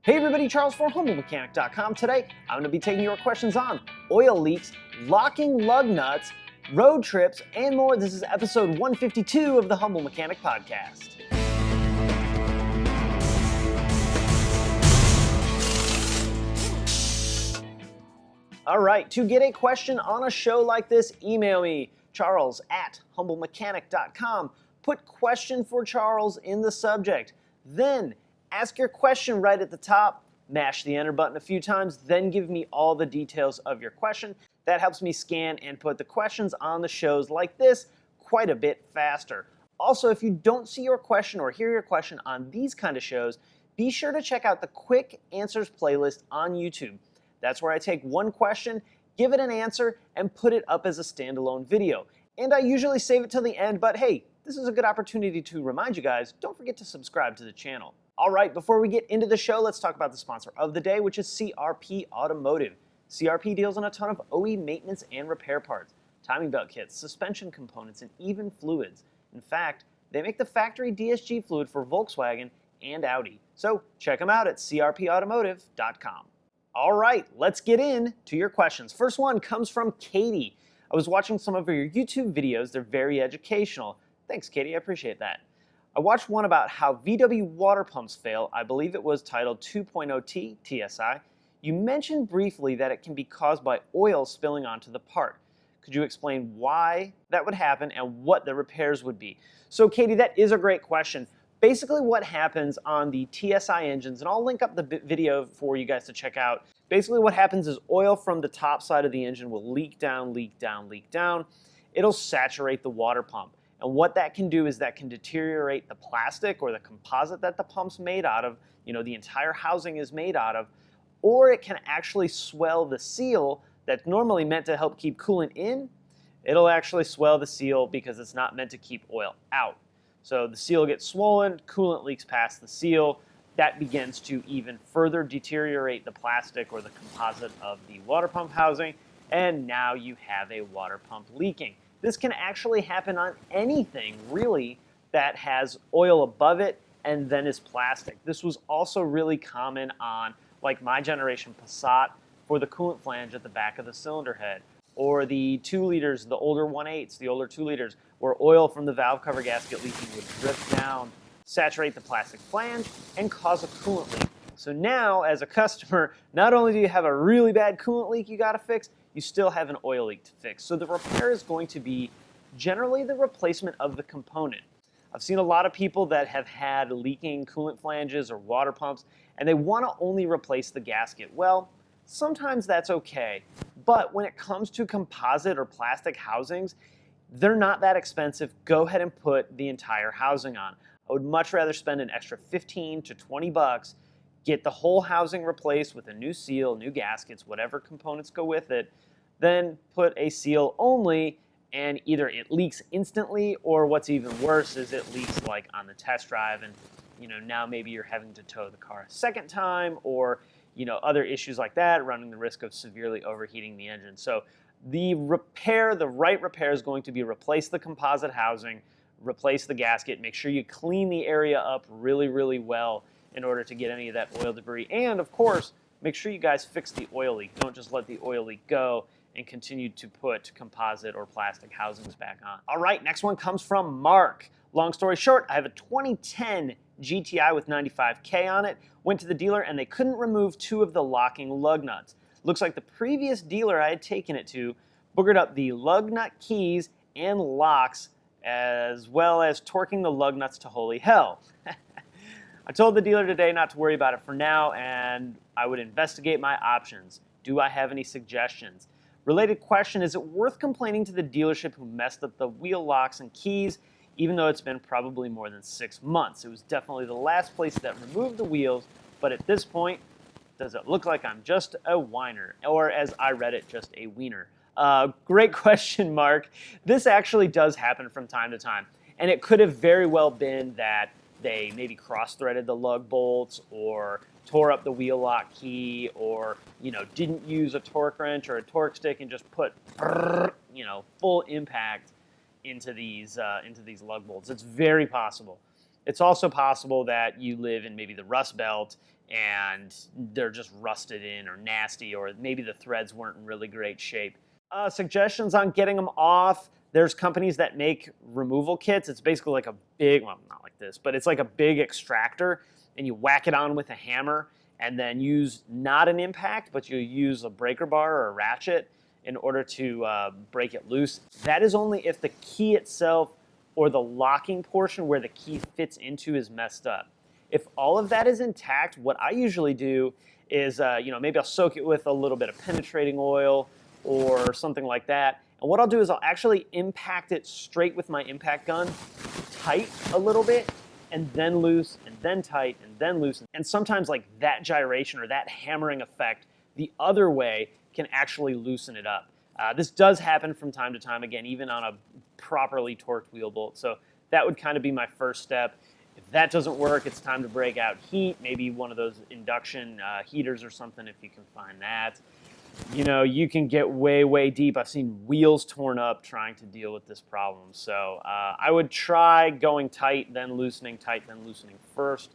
Hey everybody, Charles for HumbleMechanic.com. Today, I'm going to be taking your questions on oil leaks, locking lug nuts, road trips, and more. This is episode 152 of the Humble Mechanic Podcast. All right, to get a question on a show like this, email me, charles@humblemechanic.com. Put question for Charles in the subject. Then ask your question right at the top, mash the enter button a few times, then give me all the details of your question. That helps me scan and put the questions on the shows like this quite a bit faster. Also, if you don't see your question or hear your question on these kind of shows, be sure to check out the Quick Answers playlist on YouTube. That's where I take one question, give it an answer, and put it up as a standalone video. And I usually save it till the end, but hey, this is a good opportunity to remind you guys, don't forget to subscribe to the channel. All right, before we get into the show, let's talk about the sponsor of the day, which is CRP Automotive. CRP deals in a ton of OE maintenance and repair parts, timing belt kits, suspension components, and even fluids. In fact, they make the factory DSG fluid for Volkswagen and Audi. So check them out at crpautomotive.com. All right, let's get into your questions. First one comes from Katie. I was watching some of your YouTube videos. They're very educational. Thanks, Katie. I appreciate that. I watched one about how VW water pumps fail. I believe it was titled 2.0T TSI. You mentioned briefly that it can be caused by oil spilling onto the part. Could you explain why that would happen and what the repairs would be? So, Katie, that is a great question. Basically what happens on the TSI engines, and I'll link up the video for you guys to check out. Basically what happens is oil from the top side of the engine will leak down, leak down, leak down. It'll saturate the water pump. And what that can do is that can deteriorate the plastic or the composite that the pump's made out of, the entire housing is made out of, or it can actually swell the seal that's normally meant to help keep coolant in. It'll actually swell the seal because it's not meant to keep oil out. So the seal gets swollen, coolant leaks past the seal. That begins to even further deteriorate the plastic or the composite of the water pump housing, and now you have a water pump leaking. This can actually happen on anything, really, that has oil above it and then is plastic. This was also really common on, like, my generation Passat for the coolant flange at the back of the cylinder head, or the 2 liters, the older 1.8s, the older 2 liters, where oil from the valve cover gasket leaking would drip down, saturate the plastic flange, and cause a coolant leak. So now, as a customer, not only do you have a really bad coolant leak you gotta fix, you still have an oil leak to fix. So the repair is going to be generally the replacement of the component. I've seen a lot of people that have had leaking coolant flanges or water pumps, and they want to only replace the gasket. Well, sometimes that's okay, but when it comes to composite or plastic housings, they're not that expensive. Go ahead and put the entire housing on. I would much rather spend an extra 15 to 20 bucks, get the whole housing replaced with a new seal, new gaskets, whatever components go with it, then put a seal only, and either it leaks instantly, or what's even worse is it leaks like on the test drive, and now maybe you're having to tow the car a second time, or other issues like that, running the risk of severely overheating the engine. So the right repair is going to be replace the composite housing, replace the gasket, make sure you clean the area up really, really well in order to get any of that oil debris. And of course, make sure you guys fix the oil leak. Don't just let the oil leak go and continue to put composite or plastic housings back on. All right, next one comes from Mark. Long story short, I have a 2010 GTI with 95K on it. Went to the dealer and they couldn't remove 2 of the locking lug nuts. Looks like the previous dealer I had taken it to boogered up the lug nut keys and locks, as well as torquing the lug nuts to holy hell. I told the dealer today not to worry about it for now, and I would investigate my options. Do I have any suggestions? Related question, is it worth complaining to the dealership who messed up the wheel locks and keys, even though it's been probably more than 6 months? It was definitely the last place that removed the wheels, but at this point, does it look like I'm just a whiner? Or as I read it, just a wiener? Great question, Mark. This actually does happen from time to time, and it could have very well been that they maybe cross-threaded the lug bolts, or tore up the wheel lock key, or didn't use a torque wrench or a torque stick and just put full impact into these lug bolts. It's very possible. It's also possible that you live in maybe the Rust Belt and they're just rusted in or nasty, or maybe the threads weren't in really great shape. Suggestions on getting them off. There's companies that make removal kits. It's basically like a big, well, not like this, but it's like a big extractor, and you whack it on with a hammer and then use not an impact, but you use a breaker bar or a ratchet in order to break it loose. That is only if the key itself or the locking portion where the key fits into is messed up. If all of that is intact, what I usually do is, maybe I'll soak it with a little bit of penetrating oil or something like that. And what I'll do is I'll actually impact it straight with my impact gun, tight a little bit, and then loose, and then tight, and then loose. And sometimes like that gyration or that hammering effect the other way can actually loosen it up. This does happen from time to time, again, even on a properly torqued wheel bolt. So that would kind of be my first step. If that doesn't work, it's time to break out heat, maybe one of those induction heaters or something if you can find that. You can get way, way deep. I've seen wheels torn up trying to deal with this problem. So I would try going tight, then loosening first.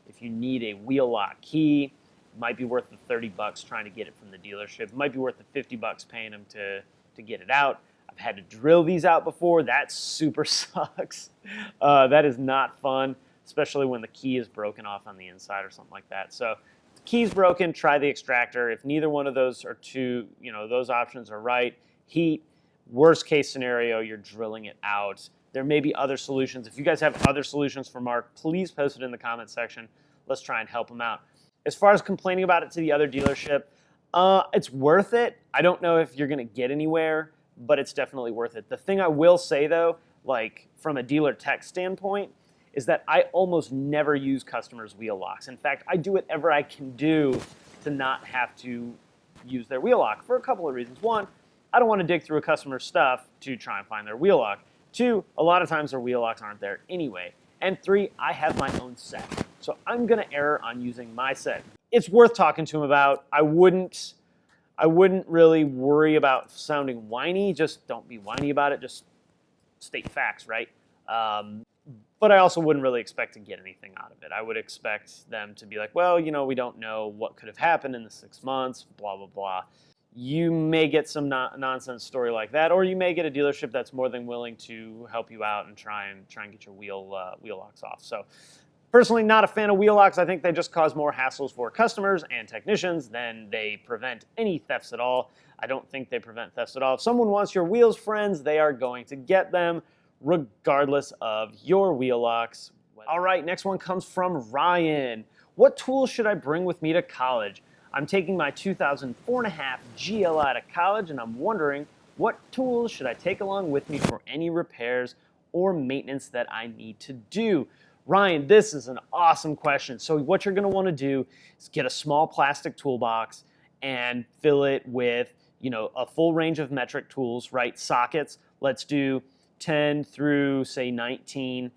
If you need a wheel lock key, it might be worth the $30 trying to get it from the dealership. It might be worth the $50 paying them to get it out. I've had to drill these out before. That super sucks. That is not fun, especially when the key is broken off on the inside or something like that. So key's broken, try the extractor. If neither one of those are those options are right, heat. Worst case scenario, you're drilling it out. There may be other solutions. If you guys have other solutions for Mark, please post it in the comment section. Let's try and help him out. As far as complaining about it to the other dealership, it's worth it. I don't know if you're gonna get anywhere, but it's definitely worth it. The thing I will say though, like from a dealer tech standpoint, is that I almost never use customers' wheel locks. In fact, I do whatever I can do to not have to use their wheel lock for a couple of reasons. One, I don't want to dig through a customer's stuff to try and find their wheel lock. Two, a lot of times their wheel locks aren't there anyway. And three, I have my own set. So I'm gonna err on using my set. It's worth talking to them about. I wouldn't really worry about sounding whiny. Just don't be whiny about it. Just state facts, right? But I also wouldn't really expect to get anything out of it. I would expect them to be like, well, we don't know what could have happened in the 6 months, blah, blah, blah. You may get some nonsense story like that, or you may get a dealership that's more than willing to help you out and try and get your wheel locks off. So personally, not a fan of wheel locks. I think they just cause more hassles for customers and technicians than they prevent any thefts at all. I don't think they prevent thefts at all. If someone wants your wheels, friends, they are going to get them, regardless of your wheel locks. All right, next one comes from Ryan. What tools should I bring with me to college? I'm taking my 2004.5 GLI to college, and I'm wondering what tools should I take along with me for any repairs or maintenance that I need to do? Ryan, this is an awesome question. So what you're gonna wanna do is get a small plastic toolbox and fill it with, a full range of metric tools, right? Sockets. Let's do 10 through say 19.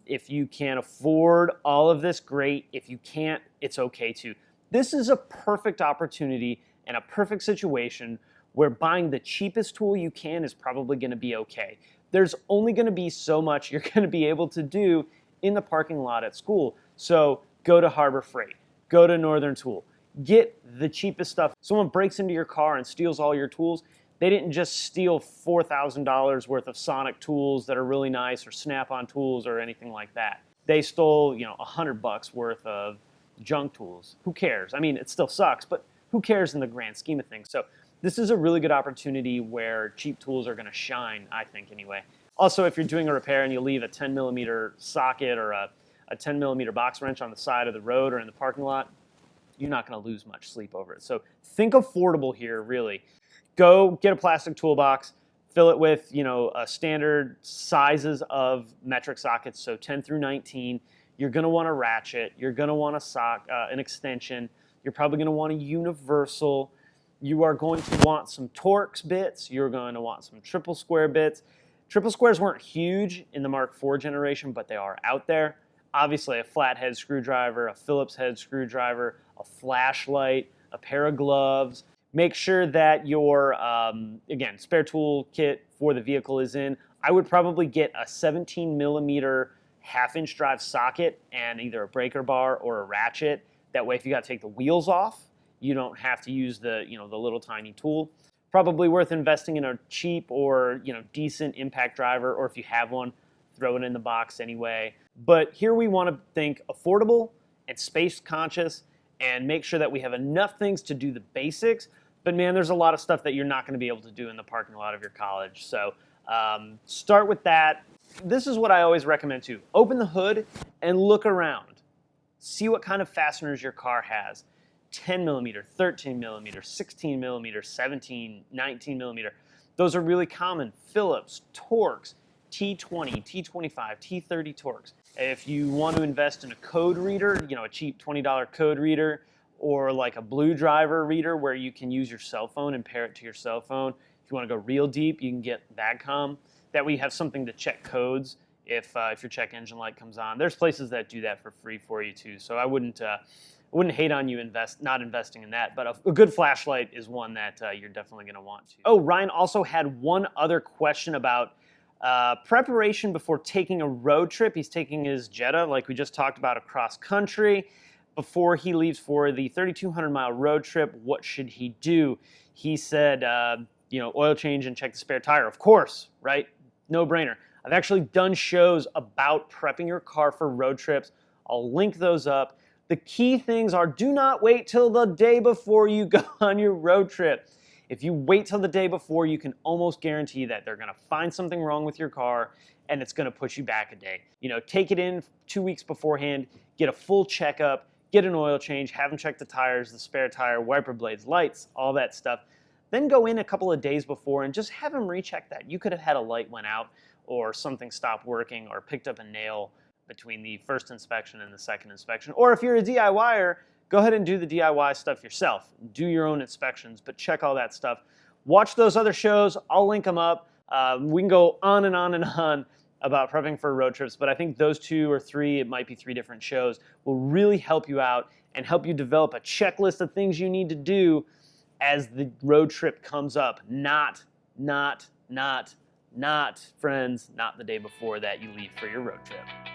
If you can afford all of this, great. If you can't, it's okay too. This is a perfect opportunity and a perfect situation where buying the cheapest tool you can is probably gonna be okay. There's only gonna be so much you're gonna be able to do in the parking lot at school. So go to Harbor Freight, go to Northern Tool, get the cheapest stuff. Someone breaks into your car and steals all your tools. They didn't just steal $4,000 worth of Sonic tools that are really nice or Snap-on tools or anything like that. They stole, $100 worth of junk tools. Who cares? I mean, it still sucks, but who cares in the grand scheme of things? So this is a really good opportunity where cheap tools are gonna shine, I think anyway. Also, if you're doing a repair and you leave a 10mm socket or a 10mm box wrench on the side of the road or in the parking lot, you're not gonna lose much sleep over it. So think affordable here, really. Go get a plastic toolbox, fill it with, standard sizes of metric sockets, so 10 through 19. You're gonna want a ratchet, you're gonna want an extension, you're probably gonna want a universal, you are going to want some Torx bits, you're going to want some triple square bits. Triple squares weren't huge in the Mark IV generation, but they are out there. Obviously a flathead screwdriver, a Phillips head screwdriver, a flashlight, a pair of gloves. Make sure that your, again, spare tool kit for the vehicle is in. I would probably get a 17mm 1/2-inch drive socket and either a breaker bar or a ratchet. That way, if you got to take the wheels off, you don't have to use the, the little tiny tool. Probably worth investing in a cheap or, decent impact driver, or if you have one, throw it in the box anyway. But here we want to think affordable and space conscious and make sure that we have enough things to do the basics. But man, there's a lot of stuff that you're not going to be able to do in the parking lot of your college. So start with that. This is what I always recommend too. Open the hood and look around. See what kind of fasteners your car has. 10 millimeter, 13 millimeter, 16 millimeter, 17, 19 millimeter. Those are really common. Phillips, Torx, T20, T25, T30 Torx. If you want to invest in a code reader, a cheap $20 code reader, or like a blue driver reader where you can use your cell phone and pair it to your cell phone. If you want to go real deep, you can get VAGCOM. That way you have something to check codes if your check engine light comes on. There's places that do that for free for you too. So I wouldn't hate on you not investing in that. But a good flashlight is one that you're definitely going to want to. Oh, Ryan also had one other question about preparation before taking a road trip. He's taking his Jetta, like we just talked about, across country. Before he leaves for the 3,200-mile road trip, what should he do? He said, oil change and check the spare tire. Of course, right? No brainer. I've actually done shows about prepping your car for road trips. I'll link those up. The key things are, do not wait till the day before you go on your road trip. If you wait till the day before, you can almost guarantee that they're going to find something wrong with your car and it's going to push you back a day. Take it in 2 weeks beforehand, get a full checkup, get an oil change, have them check the tires, the spare tire, wiper blades, lights, all that stuff. Then go in a couple of days before and just have them recheck that. You could have had a light went out or something stopped working or picked up a nail between the first inspection and the second inspection. Or if you're a DIYer, go ahead and do the DIY stuff yourself. Do your own inspections, but check all that stuff. Watch those other shows. I'll link them up. We can go on and on and on about prepping for road trips, but I think those 2 or 3, it might be 3 different shows, will really help you out and help you develop a checklist of things you need to do as the road trip comes up. Not, friends, not the day before that you leave for your road trip.